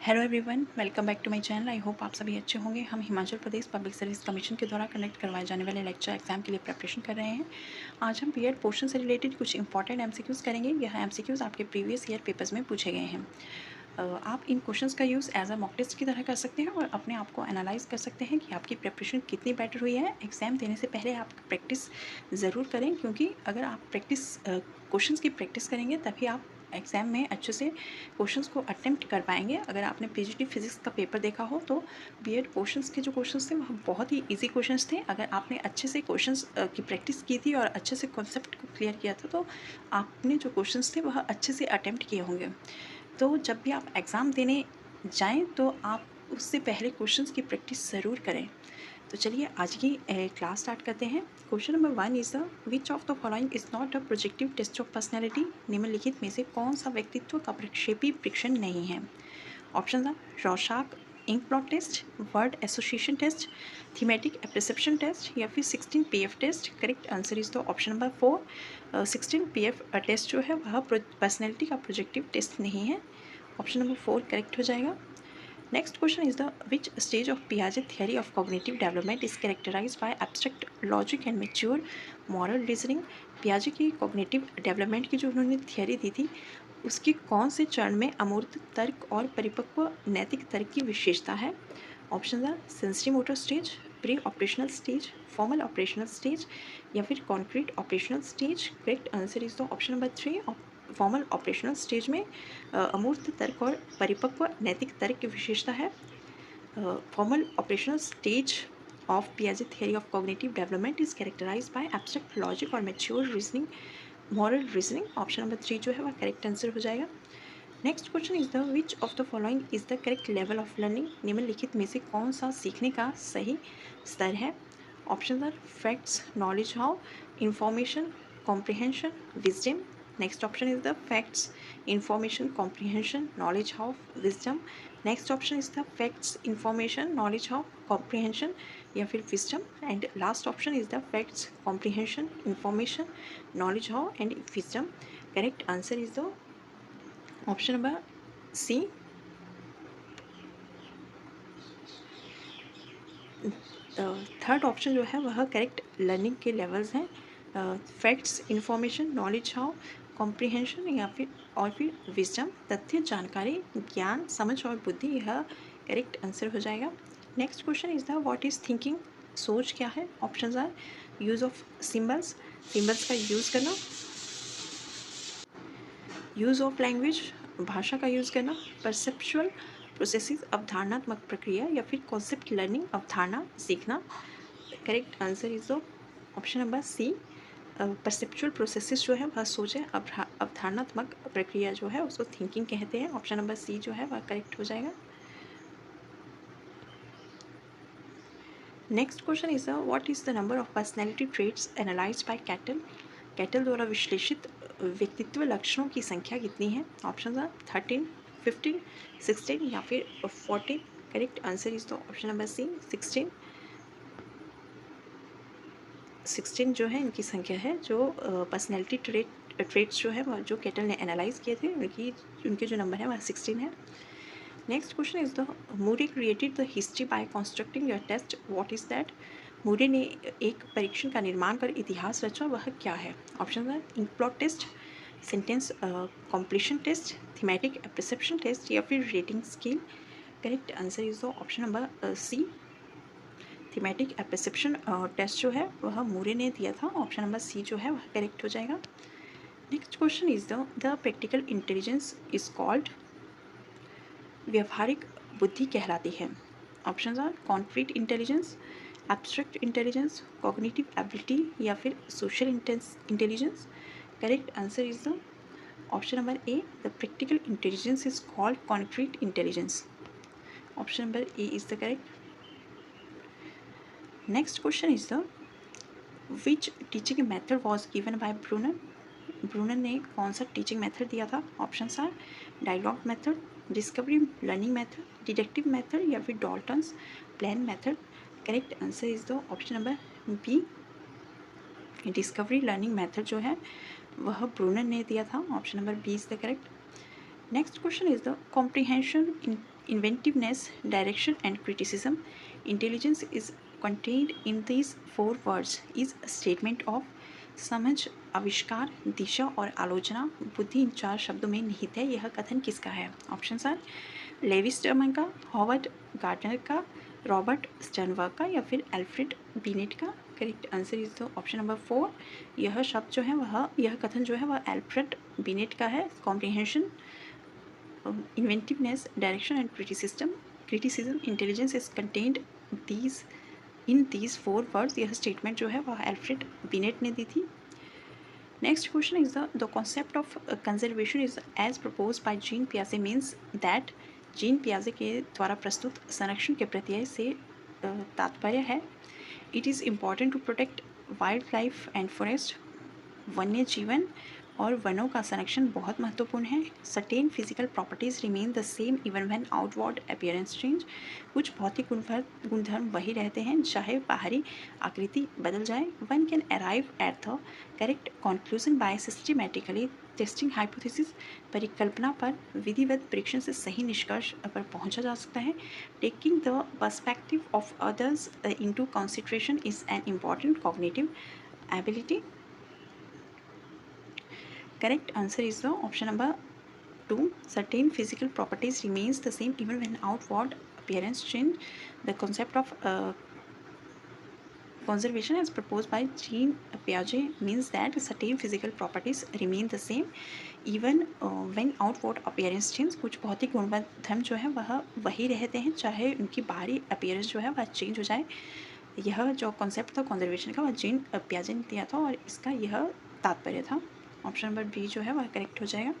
Hello everyone, welcome back to my channel. I hope आप सभी अच्छे होंगे। हम Himachal Pradesh public service commission के द्वारा कंडक्ट करवाए जाने वाले लेक्चर एग्जाम के लिए प्रिपरेशन कर रहे हैं। आज हम बीएड पोर्शन से रिलेटेड कुछ इंपॉर्टेंट एमसीक्यूज़ करेंगे। यह एमसीक्यूज़ आपके प्रीवियस ईयर पेपर्स में पूछे गए हैं। आप इन क्वेश्चंस का use as a mock test की तरह कर सकते हैं और अपने आप को एनालाइज कर सकते हैं कि आपकी प्रिपरेशन कितनी बेटर हुई है। एग्ज़ाम देने से पहले आप प्रैक्टिस ज़रूर करें, क्योंकि अगर आप क्वेश्चंस की प्रैक्टिस करेंगे तभी आप एग्ज़ाम में अच्छे से क्वेश्चंस को अटेम्प्ट कर पाएंगे। अगर आपने पीजीटी फिजिक्स का पेपर देखा हो तो बीएड पोर्शंस के जो क्वेश्चंस थे वह बहुत ही इजी क्वेश्चंस थे। अगर आपने अच्छे से क्वेश्चंस की प्रैक्टिस की थी और अच्छे से कॉन्सेप्ट को क्लियर किया था तो आपने जो क्वेश्चंस थे वह अच्छे से अटेम्प्ट किए होंगे। तो जब भी आप एग्ज़ाम देने जाएं तो आप उससे पहले क्वेश्चंस की प्रैक्टिस ज़रूर करें। तो चलिए आज की क्लास स्टार्ट करते हैं। Question number 1 is the which of the following is not a projective test of personality. निम्नलिखित में से कौन सा व्यक्तित्व का प्रक्षेपी परीक्षण नहीं है। ऑप्शन है Rorschach ink blot test, word association test, thematic apperception test या फिर 16 PF test. Correct answer is the option number 4। 16 PF test जो है वह पर्सनैलिटी का प्रोजेक्टिव टेस्ट नहीं है। ऑप्शन नंबर 4 करेक्ट हो जाएगा। Next question is the which stage of Piaget theory of cognitive development is characterized by abstract logic and mature moral reasoning। पियाजे की cognitive development की जो उन्होंने थियरी दी थी उसकी कौन से चरण में अमूर्त तर्क और परिपक्व नैतिक तर्क की विशेषता है। ऑप्शन है sensory motor stage, pre operational stage, formal operational stage या फिर concrete operational stage. Correct answer is the option number 3। Formal operational stage में अमूर्त तर्क और परिपक्व नैतिक तर्क की विशेषता है। फॉर्मल ऑपरेशनल स्टेज ऑफ पियाजे theory of cognitive development is characterize by abstract logic और mature reasoning, moral reasoning. Option number 3 जो है वह करेक्ट आंसर हो जाएगा। Next question is the which of the following is the correct level of learning. निम्नलिखित में से कौन सा सीखने का सही स्तर है। Option are facts, knowledge how, information, comprehension, wisdom. Next option is the facts, information, comprehension, knowledge how, wisdom. Next option is the facts, information, knowledge how, comprehension या फिर wisdom. And last option is the facts, comprehension, information, knowledge how and wisdom. Correct answer is the option number C. Third option जो है वह correct learning के levels हैं। Facts, information, knowledge how, comprehension या फिर wisdom. तथ्य, जानकारी, ज्ञान, समझ और बुद्धि, यह करेक्ट आंसर हो जाएगा। Next question is the what is thinking. सोच क्या है। Options are use of symbols, symbols का यूज़ करना, यूज़ ऑफ लैंग्वेज, भाषा का यूज़ करना, परसेप्चुअल प्रोसेसेस, अवधारणात्मक प्रक्रिया या फिर कॉन्सेप्ट लर्निंग, अवधारणा सीखना। Correct answer is the option number C. Perceptual processes जो है वह सोच है, अवधारणात्मक प्रक्रिया जो है उसको थिंकिंग कहते हैं। ऑप्शन नंबर सी जो है वह करेक्ट हो जाएगा। Next question is the what is the number of personality traits analysed by Cattell. Cattell द्वारा विश्लेषित व्यक्तित्व लक्षणों की संख्या कितनी है। ऑप्शन आर 13, 15, 16 या फिर 14। Correct answer is the option number C 16। 16 जो है इनकी संख्या है। जो पर्सनैलिटी ट्रेट्स जो है वह जो कैटल ने एनालाइज किए थे उनके जो नंबर है वह 16 है। Next question is the Moore created the history by constructing your test, what is that. Moore ने एक परीक्षण का निर्माण कर इतिहास रचा, वह क्या है। ऑप्शन है ink blot test, sentence completion test, thematic perception test या फिर rating scale. Correct answer is the option number C. Thematic perception test जो है वह मूरे ने दिया था। ऑप्शन नंबर सी जो है वह करेक्ट हो जाएगा। Next question is the practical intelligence is called. व्यवहारिक बुद्धि कहलाती है। Option are concrete intelligence, abstract intelligence, cognitive ability या फिर social intelligence. Correct answer is the option number A, the practical intelligence is called concrete intelligence. Option number A is the correct. Next question is the which teaching method was given by Bruner. Bruner ने कौन सा teaching method दिया था। Option are dialogue method, discovery learning method, deductive method या फिर Dalton's plan method. Correct answer is the option number B, discovery learning method जो है वह ब्रूनर ने दिया था। Option number B is the correct. Next question is the comprehension inventiveness, direction, and criticism. Intelligence is contained in these four words is a statement of समझ, आविष्कार, दिशा और आलोचना। बुद्धि इन चार शब्दों में निहित है। यह कथन किसका है? ऑप्शन आर लेवी स्टर्मन का, हॉवर्ड गार्डनर का, रॉबर्ट स्टर्नबर्ग का या फिर एल्फ्रेड बिनेट का। Correct answer is the option number 4। यह शब्द जो है वह यह कथन जो है वह एल्फ्रेड बिनेट का है। Comprehension, inventiveness, direction and criticism, intelligence is contained these in these four words। यह स्टेटमेंट जो है वह एल्फ्रेड बिनेट ने दी थी। Next question is the concept of conservation is as propose by Jean पियाजे मीन्स दैट। जीन पियाजे के द्वारा प्रस्तुत संरक्षण के प्रत्यय से तात्पर्य है it is important to protect wildlife and forest. वन्य जीवन और वनों का संरक्षण बहुत महत्वपूर्ण है। Certain physical properties remain the same even when outward appearance change. कुछ भौतिक गुणधर्म वही रहते हैं चाहे बाहरी आकृति बदल जाए। One can arrive at the correct conclusion by systematically testing hypothesis. परिकल्पना पर विधिवत परीक्षण से सही निष्कर्ष पर पहुंचा जा सकता है। Taking the perspective of others into consideration is an important cognitive ability. Correct answer is the option number 2. Certain physical properties remains the same even when outward appearance change. The concept of conservation as proposed by Jean Piaget means that certain physical properties remain the same even when outward appearance change। कुछ भौतिक गुणधर्म जो है वह वही रहते हैं चाहे उनकी बाहरी अपीयरेंस जो है वह चेंज हो जाए। यह जो कॉन्सेप्ट था कंजर्वेशन का वह जीन पियाजे ने दिया था और इसका यह तात्पर्य था। ऑप्शन नंबर बी जो है वह करेक्ट हो जाएगा।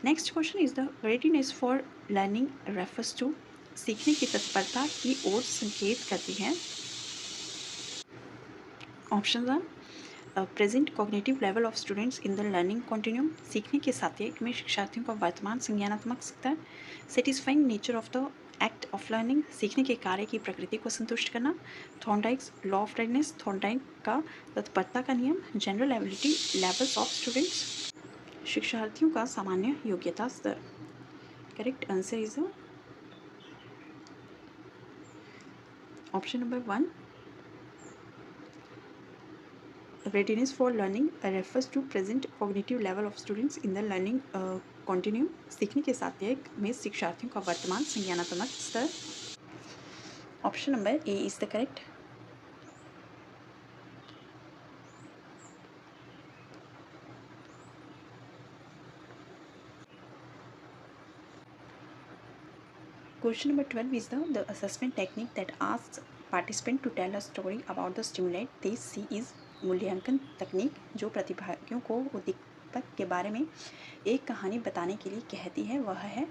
Next question is the readiness for learning refers to. सीखने की तत्परता की ओर संकेत करती है। Option are present cognitive level of students in the learning continuum. सीखने के साथयिक में शिक्षार्थियों का वर्तमान संज्ञानात्मक स्तर। Satisfying nature of the act of learning. सीखने के कार्य की प्रकृति को संतुष्ट करना। Thorndike's law of readiness, Thorndike का तत्परता का नियम। General ability levels of students. शिक्षार्थियों का सामान्य योग्यता स्तर। Correct answer is option number 1। Readiness for learning refers to present cognitive level of students in the learning continuum। सीखने के साथयिक में शिक्षार्थियों का वर्तमान संज्ञानात्मक स्तर। Option number A is the correct. Question number 12 is the assessment technique that asks participant to tell a story about the stimulate they see is। मूल्यांकन तकनीक जो प्रतिभागियों को उद्दीपक के बारे में एक कहानी बताने के लिए कहती है वह है।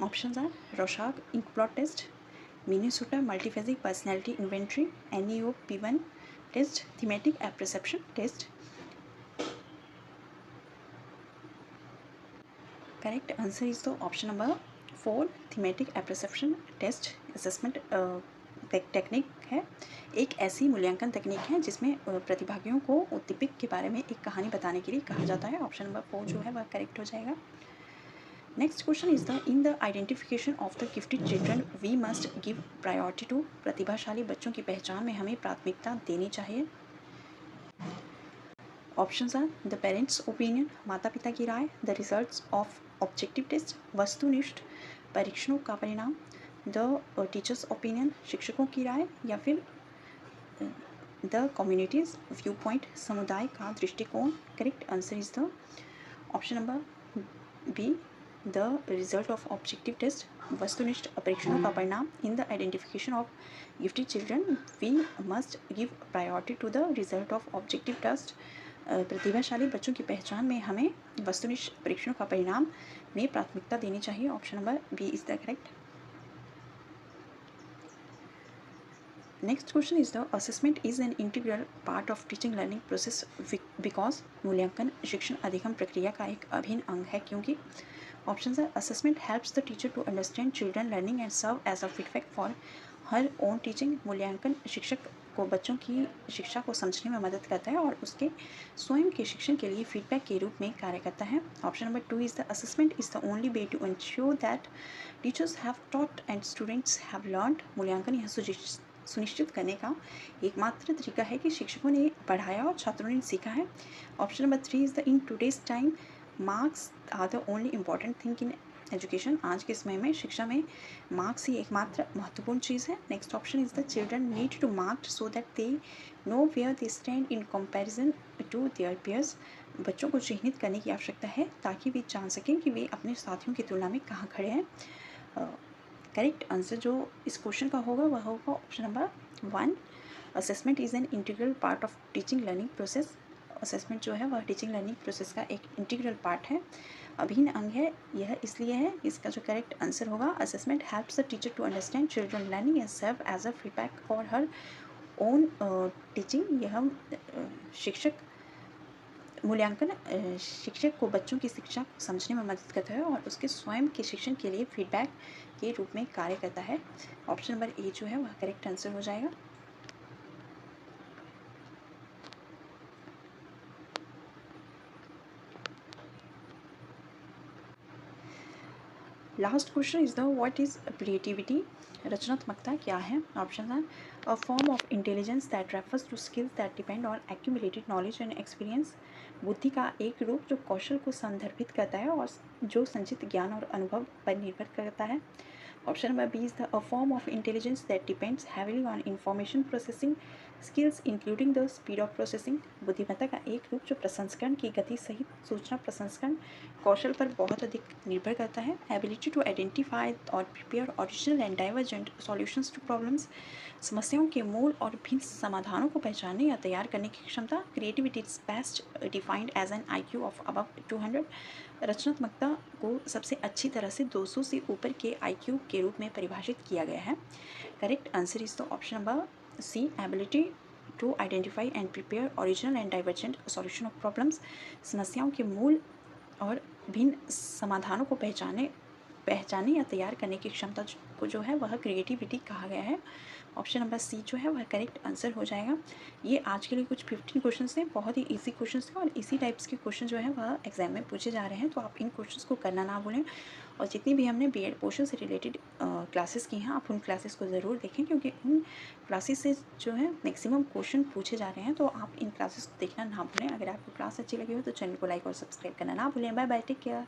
Options are Rorschach inkblot test, Minnesota multiphasic personality inventory, NEOP1 test, thematic apperception test. Correct answer is the option number 4 thematic apperception test assessment technique है। एक ऐसी मूल्यांकन तकनीक है जिसमें प्रतिभागियों को उद्दीपक के बारे में एक कहानी बताने के लिए कहा जाता है। ऑप्शन नंबर 4 जो है वह करेक्ट हो जाएगा। Next question is the in the identification of the gifted children we must give priority to. प्रतिभाशाली बच्चों की पहचान में हमें प्राथमिकता देनी चाहिए। Options are the parents opinion, माता पिता की राय, the results of objective test, वस्तुनिष्ठ परीक्षणों का परिणाम, द टीचर्स ओपिनियन, शिक्षकों की राय, या फिर द कम्युनिटीज व्यू पॉइंट, समुदाय का दृष्टिकोण। Correct answer is the option number B the result of objective test, वस्तुनिष्ठ परीक्षणों का परिणाम। In the identification of gifted children we must give priority to the result of objective test. प्रतिभाशाली बच्चों की पहचान में हमें वस्तुनिष्ठ परीक्षणों का परिणाम में प्राथमिकता देनी चाहिए। Option number B is the correct. Next question is the assessment is an integral part of teaching learning process because. मूल्यांकन शिक्षण अधिगम प्रक्रिया का एक अभिन्न अंग है क्योंकि। Option are assessment helps the teacher to understand children learning and serve as a feedback for her own teaching. मूल्यांकन शिक्षक को बच्चों की शिक्षा को समझने में मदद करता है और उसके स्वयं के शिक्षण के लिए फीडबैक के रूप में कार्य करता है। Option number 2 is the assessment is the only way to ensure that teachers have taught and students have learned. मूल्यांकन यह सुनिश्चित करने का एकमात्र तरीका है कि शिक्षकों ने पढ़ाया और छात्रों ने सीखा है। Option number 3 is the in today's time marks are the only important thing in education. आज के समय में शिक्षा में मार्क्स ही एकमात्र महत्वपूर्ण चीज़ है। Next option is the children need to mark so that they know where they stand in comparison to their peers. बच्चों को चिन्हित करने की आवश्यकता है ताकि वे जान सकें कि वे अपने साथियों की तुलना में कहाँ खड़े हैं। करेक्ट आंसर जो इस क्वेश्चन का होगा वह होगा option number 1। Assessment is an integral part of teaching learning process. Assessment जो है वह टीचिंग लर्निंग प्रोसेस का एक इंटीग्रल पार्ट है, अभिन्न अंग है। यह इसलिए है, इसका जो करेक्ट आंसर होगा assessment helps the teacher to understand children learning and serve as a feedback for her own teaching. यह शिक्षक मूल्यांकन शिक्षक को बच्चों की शिक्षा को समझने में मदद करता है और उसके स्वयं के शिक्षण के लिए फीडबैक के रूप में कार्य करता है। ऑप्शन नंबर ए जो है वह करेक्ट आंसर हो जाएगा। Last question is the what is creativity. रचनात्मकता क्या है? ऑप्शन है a form of intelligence that refers to skills that depend on accumulated knowledge and experience. बुद्धि का एक रूप जो कौशल को संदर्भित करता है और जो संचित ज्ञान और अनुभव पर निर्भर करता है। Option number B is the a form of intelligence that depends heavily on information processing skills including the speed of processing. बुद्धिमत्ता का एक रूप जो प्रसंस्करण की गति सहित सूचना प्रसंस्करण कौशल पर बहुत अधिक निर्भर करता है। एबिलिटी टू आइडेंटिफाई और prepare original and divergent solutions to problems. समस्याओं के मूल और भिन्न समाधानों को पहचानने या तैयार करने की क्षमता। Creativity is best defined as an IQ of above 200। रचनात्मकता को सबसे अच्छी तरह से 200 से ऊपर के IQ के रूप में परिभाषित किया गया है। Correct answer is the option number C ability to identify and prepare original and divergent solution of problems. समस्याओं के मूल और भिन्न समाधानों को पहचानने या तैयार करने की क्षमता को जो है वह क्रिएटिविटी कहा गया है। ऑप्शन नंबर सी जो है वह करेक्ट आंसर हो जाएगा। ये आज के लिए कुछ 15 क्वेश्चन थे, बहुत ही इजी क्वेश्चन थे और इसी टाइप्स के क्वेश्चन जो है वह एग्जाम में पूछे जा रहे हैं, तो आप इन क्वेश्चंस को करना ना भूलें। और जितनी भी हमने बीएड पोर्शन से रिलेटेड क्लासेस की हैं आप उन क्लासेस को ज़रूर देखें, क्योंकि उन क्लासेस से जो है मैक्सिमम क्वेश्चन पूछे जा रहे हैं, तो आप इन क्लासेस को देखना ना भूलें। अगर आपको क्लास अच्छी लगी हो तो चैनल को लाइक और सब्सक्राइब करना ना भूलें। Bye bye, take care.